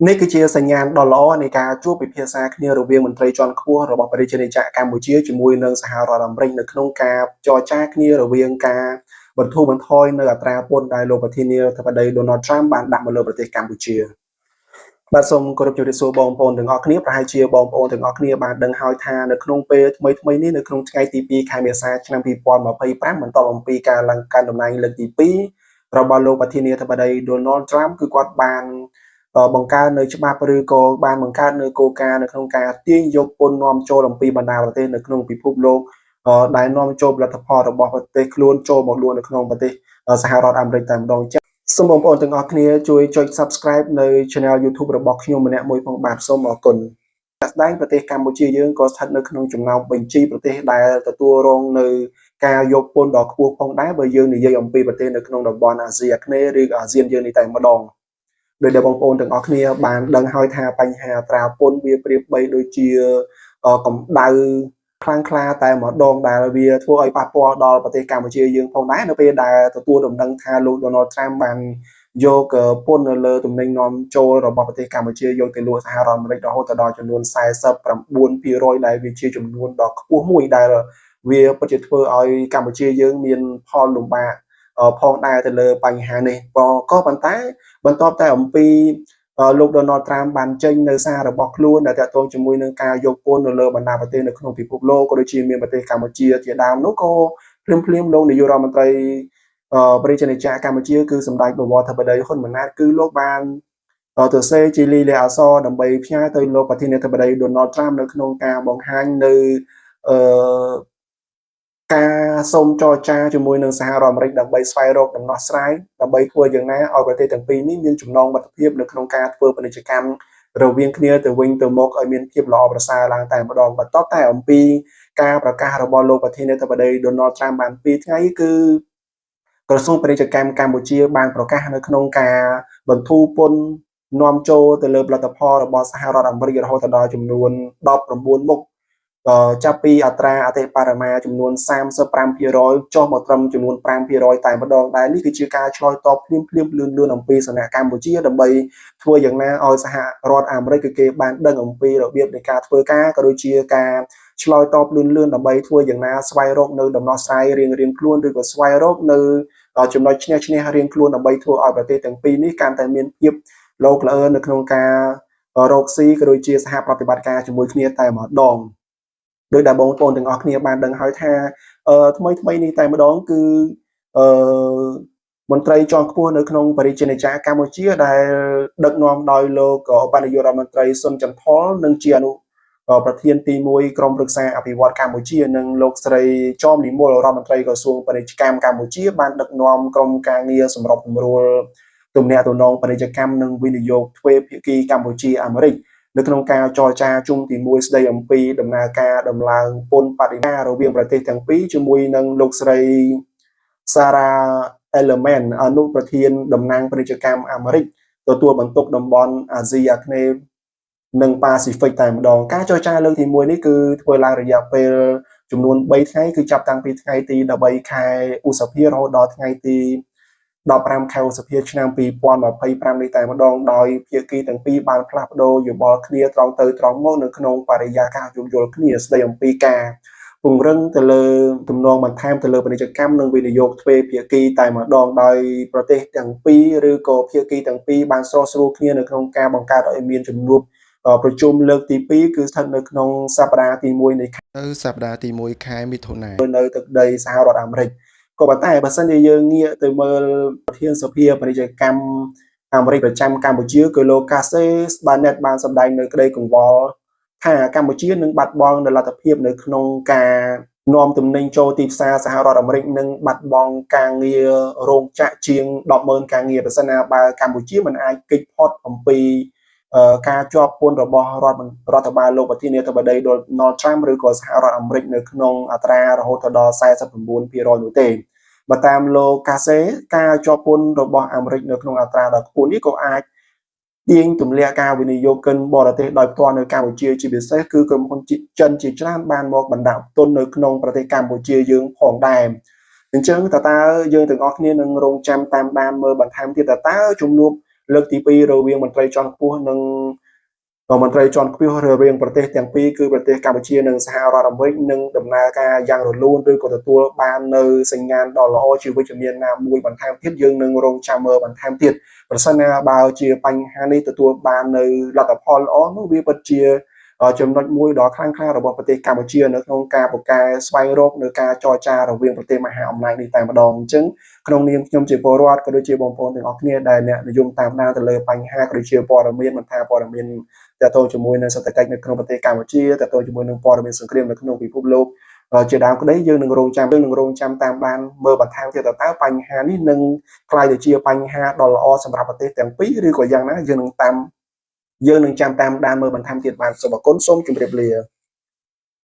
នេះគឺជាសញ្ញាណដ៏ល្អនៃការជួបពិភាក្សាគ្នារវាងមន្ត្រីជាន់ខ្ពស់របស់ប្រជាជាតិកម្ពុជាជាមួយនឹងសហរដ្ឋអាមេរិកនៅក្នុងការចរចាគ្នារវាងការបន្ធូរបន្ថយនៅអត្រាពន្ធដែលលោកប្រធានាធិបតី Donald Trump បានដាក់មកលើប្រទេសកម្ពុជាបាទសូមគោរពជម្រាបសួរបងប្អូនទាំងអស់គ្នាប្រហែលជាបងប្អូនទាំងអស់គ្នាបានដឹងហើយថានៅក្នុងពេលថ្មីៗនេះនៅក្នុងថ្ងៃទី2ខែមេសាឆ្នាំ2025បន្ទាប់អំពីការឡើងកាន់តំណែងលើកទី2របស់លោកប្រធានាធិបតី Donald Trump គឺគាត់បានបង្កើតនៅច្បាប់ឬក៏បានបង្កើតនៅគោលការណ៍នៅក្នុងការទាញយកពន្ធនាំចូលអំពីបណ្ដាប្រទេសនៅក្នុងពិភពលោកដែលនាំចូលផលិតផលរបស់ប្រទេសខ្លួនចូលមកលក់នៅក្នុងប្រទេសសហរដ្ឋអាមេរិកតែម្ដងចា៎សូមបងប្អូនទាំងអស់គ្នាជួយចុច Subscribe នៅ Channel YouTube របស់ខ្ញុំម្នាក់មួយផងបាទសូមអរគុណជាក់ស្ដែងប្រទេសកម្ពុជាយើងក៏ស្ថិតនៅក្នុងចំណោមបញ្ជីប្រទេសដែលទទួលរងនៅការយកពន្ធដ៏ខ្ពស់ផងដែរបើយើងនិយាយអំពីប្រទេសនៅក្នុងតំបន់អាស៊ីអាគ្នេយ៍ឬអាស៊ានយើងនេះតែម្ដងដោយដែលបងប្អូនទាំងអស់គ្នាបានដឹងហើយថាបញ្ហាអត្រាពន្ធវាប្រៀបបីដូចជាកម្ដៅខ្លាំងក្លាតែម្ដងដែលវាធ្វើឲ្យប៉ះពាល់ដល់ប្រទេសកម្ពុជាយើងផងដែរនៅពេលដែលទទួលដំណឹងថាលោក Donald Trump បានយកពន្ធនៅលើទំនិញនាំចូលរបស់ប្រទេសកម្ពុជាយកទៅលក់សហរដ្ឋអាមេរិករហូតដល់ចំនួន49%ដែលវាជាចំនួនដ៏ខ្ពស់មួយដែលវាពិតជាធ្វើឲ្យកម្ពុជាយើងមានផលលំបាកផងដែរទៅលើបញ្ហានេះក៏ប៉ុន្តែបន្ទាប់តែអំពីលោក Donald Trump បានចេញនៅសាររបស់ខ្លួនដែលតាក់ទងជាមួយនឹងការយកពន្ធនៅលើបណ្ដាប្រទេសនៅក្នុងពិភពលោកក៏ដូចជាមានប្រទេសកម្ពុជាជាដើមនោះក៏ភ្លាមលោកនាយករដ្ឋមន្ត្រីប្រជាជាតិកម្ពុជាគឺសម្ដេចបវរធិបតីហ៊ុនម៉ាណែតគឺលោកបានទៅសេជាលីលាអសរដើម្បីផ្ញើទៅលោកប្រធានាធិបតី Donald Trump នៅក្នុងការបង្ហាញនៅអឺការសូមចរចាជាមួយនឹងសហរដ្ឋអាមេរិកដើម្បីស្វែងរកដំណោះស្រាយដើម្បីធ្វើយ៉ាងណាឲ្យប្រទេសទាំងពីរនេះមានចំណងមិត្តភាពនៅក្នុងការធ្វើពាណិជ្ជកម្មរវាងគ្នាទៅវិញទៅមកឲ្យមានភាពល្អប្រសើរឡើងតែម្ដងបន្ទាប់តែអំពីការប្រកាសរបស់លោកប្រធានាធិបតី Donald Trump បាន2ថ្ងៃគឺក្រសួងពាណិជ្ជកម្មកម្ពុជាបានប្រកាសនៅក្នុងការបន្ធូរពន្ធនាំចូលទៅលើផលិតផលរបស់សហរដ្ឋអាមេរិករហូតដល់ចំនួន19មុខចាប់ពីអត្រាអតិបរមាចំនួន35%ចុះមកត្រឹមចំនួន5%តែម្ដងដែលនេះគឺជាការឆ្លើយតបភ្លាមលឿនអំពីសំណាក់កម្ពុជាដើម្បីធ្វើយ៉ាងណាឲ្យសហរដ្ឋអាមេរិកគេបានដឹងអំពីរបៀបនៃការធ្វើការក៏ដូចជាការឆ្លើយតបលឿនដើម្បីធ្វើយ៉ាងណាស្វែងរកនៅដំណោះស្រាយរៀងខ្លួនឬក៏ស្វែងរកនៅចំណុចឈ្នះរៀងខ្លួនដើម្បីធ្វើឲ្យប្រទេសទាំងពីរនេះកាន់តែមានភាពលោកល្អនៅក្នុងការរកស៊ីក៏ដូចជាសហប្រតិបត្តិការជាមួយគ្នាតែម្ដងដោយដែលបងប្អូនទាំងអស់គ្នាបានដឹងហើយថាថ្មីនេះតែម្ដងគឺអឺមន្ត្រីជាន់ខ្ពស់នៅក្នុងបរិយាកាសកម្ពុជាដែលដឹកនាំដោយលោកឧបនាយករដ្ឋមន្ត្រីសុនចន្ទថលនិងជាអនុប្រធានទី1ក្រុមប្រឹក្សាអភិវឌ្ឍកម្ពុជានិងលោកស្រីចមនិមលរដ្ឋមន្ត្រីក្រសួងពាណិជ្ជកម្មកម្ពុជាបានដឹកនាំក្រុមការងារសម្របសម្រួលទំនាក់ទំនងពាណិជ្ជកម្មនិងវិនិយោគទ្វេភាគីកម្ពុជាអាមេរិកនៅក្នុងការចរចាជុំទី1ស្ដីអំពីដំណើរការដំឡើងពន្ធបរិមារវាងប្រទេសទាំងពីរជាមួយនឹងលោកស្រី Sarah Element អនុប្រធានតំណាងពាណិជ្ជកម្មអាមេរិកទទួលបន្ទុកតំបន់អាស៊ីអាគ្នេយ៍និងប៉ាស៊ីហ្វិកតែម្ដងការចរចាលើកទី1នេះគឺធ្វើឡើងរយៈពេលចំនួន3ថ្ងៃគឺចាប់តាំងពីថ្ងៃទី13ខែឧសភារហូតដល់ថ្ងៃទី15ខែឧសភាឆ្នាំ2025នេះតែម្ដងដោយភាគីទាំងពីរបានផ្លាស់ប្ដូរយោបល់គ្នាត្រង់ទៅត្រង់មកនៅក្នុងបរិយាកាសយោគយល់គ្នាស្ដីអំពីការពង្រឹងទៅលើទំនងបន្ថែមទៅលើពាណិជ្ជកម្មនិងវិនិយោគទ្វេភាគីតែម្ដងដោយប្រទេសទាំងពីរឬក៏ភាគីទាំងពីរបានស្រោះស្រួលគ្នានៅក្នុងការបង្កើតឲ្យមានជំនួបប្រជុំលើកទី2គឺស្ថិតនៅក្នុងសប្តាហ៍ទី1នៃសប្តាហ៍ទី1ខែមិថុនានៅទឹកដីសហរដ្ឋអាមេរិកក៏ប៉ុន្តែបើសិនជាយើងងាកទៅមើលប្រធានសភាពាណិជ្ជកម្មអាមេរិកប្រចាំកម្ពុជាគឺលោក Casey Barnett បានសម្ដែងនៅក្តីកង្វល់ថាកម្ពុជានឹងបាត់បង់នៅលទ្ធភាពនៅក្នុងការនាំទំនិញចូលទីផ្សារសហរដ្ឋអាមេរិកនិងបាត់បង់ការងាររោងចក្រជាង100000ការងារប្រសិនណាបើកម្ពុជាមិនអាចគេចផុតអំពីការជាប់ពន្ធរបស់រដ្ឋបាលលោកប្រធានាធិបតី Donald Trump ឬក៏សហរដ្ឋអាមេរិកនៅក្នុងអត្រារហូតដល់49%នោះទេបើតាមលោកកាសេការជាប់ពន្ធរបស់អាមេរិកនៅក្នុងអត្រាដ៏ខ្ពស់នេះក៏អាចទាញទម្លាក់ការវិនិយោគិនបរទេសដោយផ្ទាល់នៅកម្ពុជាជាពិសេសគឺក្រុមហ៊ុនចិនជាច្រើនបានមកបណ្ដាក់ទុននៅក្នុងប្រទេសកម្ពុជាយើងផងដែរអញ្ចឹងតើយើងទាំងអស់គ្នានឹងរងចាំតាមដានមើលបន្ថែមទៀតតើជំនួប លើកទី2រវាងមន្ត្រីជាន់ខ្ពស់និងមន្ត្រីជាន់ខ្ពស់រវាងប្រទេសទាំងពីរគឺប្រទេសកម្ពុជានិងសហរដ្ឋអាមេរិកនឹងដំណើរការយ៉ាងរលូនឬក៏ទទួលបាននៅសញ្ញាណដ៏ល្អជាវិជ្ជមានណាមួយបន្ថែមទៀតយើងនឹងរងចាំមើលបន្ថែមទៀតប្រសិនណាបើជាបញ្ហានេះទទួលបាននៅលទ្ធផលល្អនោះវាពិតជាចំណុចមួយដ៏ខ្លាំងក្លារបស់ប្រទេសកម្ពុជានៅក្នុងការបង្កើនស្វែងរកនៅការចរចារវាងប្រទេសមហាអំណាចនេះតែម្ដងអញ្ចឹងក្នុងនាមខ្ញុំជាពលរដ្ឋក៏ដូចជាបងប្អូនទាំងអស់គ្នាដែលអ្នកនិយមតាមដានទៅលើបញ្ហាក៏ដូចជាព័ត៌មានមិនថាព័ត៌មានទាក់ទងជាមួយនឹងសេដ្ឋកិច្ចនៅក្នុងប្រទេសកម្ពុជាទាក់ទងជាមួយនឹងព័ត៌មានសង្គ្រាមនៅក្នុងពិភពលោកជាដើមក្តីយើងនឹងរងចាំតាមដានមើលបន្ថែមទៀតតើបញ្ហានេះនឹងក្លាយទៅជាបញ្ហាដ៏ល្អសម្រាប់ប្រទេសទាំងពីរឬក៏យ៉ាងណាយើងនឹងចាំតាមដានមើលបន្ថែមទៀតបាទសូមអរគុណសូមជម្រាបលា